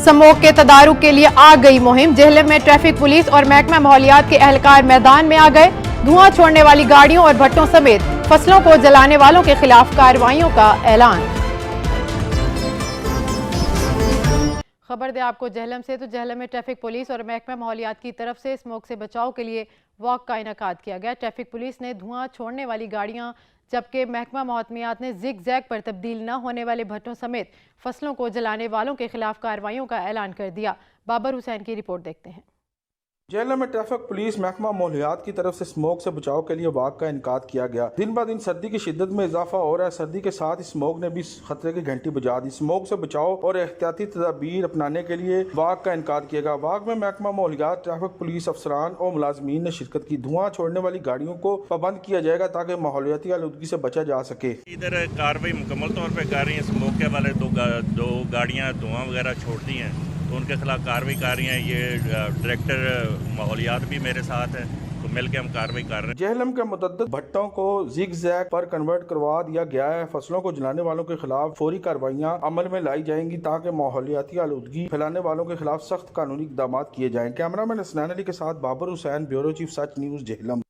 Smoke के तदारुक के लिए आ गई मुहिम। जेहलम में ट्रैफिक पुलिस और महकमा माहौलियात के एहलकार मैदान में आ गए। धुआं छोड़ने वाली गाड़ियों और भट्टों समेत फसलों को जलाने वालों के खिलाफ कार्रवाइयों का ऐलान। खबर दे आपको जेहलम से, तो जेहलम में ट्रैफिक पुलिस और महकमा माहौलियात की तरफ से स्मोक से बचाव के लिए वॉक का इनेकाद किया गया। ट्रैफिक पुलिस ने धुआं छोड़ने वाली गाड़ियां, जबकि महकमा माहौलियात ने जिग जैग पर तब्दील न होने वाले भट्टों समेत फसलों को जलाने वालों के खिलाफ कार्रवाइयों का ऐलान कर दिया। बाबर हुसैन की रिपोर्ट देखते हैं। जेहलम में ट्रैफिक पुलिस महकमा माहौलियात की तरफ से स्मोक से बचाव के लिए वाक का इनकाद किया गया। दिन ब दिन सर्दी की शिद्दत में इजाफा हो रहा है। सर्दी के साथ स्मोक ने भी खतरे की घंटी बजा दी। स्मोक से बचाव और एहतियाती तदाबीर अपनाने के लिए वाक का इनकाद किया गया। वाक में महकमा माहौलियात, ट्रैफिक पुलिस अफसरान और मुलाजमीन ने शिरकत की। धुआं छोड़ने वाली गाड़ियों को पाबंद किया जाएगा ताकि माहौलियाती आलूदगी से बचा जा सके। इधर कार्रवाई मुकम्मल तौर पर कर रही है। स्मोक के वाले दो गाड़ियाँ धुआं वगैरह छोड़ती हैं तो उनके खिलाफ कार्रवाई कर रही हैं। ये डायरेक्टर माहौलियात भी मेरे साथ है, तो मिल के हम कार्रवाई कर रहे हैं। जेहलम के मुतअद्दिद भट्टों को जिग जैग पर कन्वर्ट करवा दिया गया है। फसलों को जलाने वालों के खिलाफ फौरी कार्रवाइयाँ अमल में लाई जाएंगी ताकि माहौलियाती आलूदगी फैलाने वालों के खिलाफ सख्त कानूनी इक़दाम किए जाएं। कैमरामैन हसनैन अली के साथ बाबर हुसैन, ब्यूरो चीफ सच न्यूज़, जेहलम।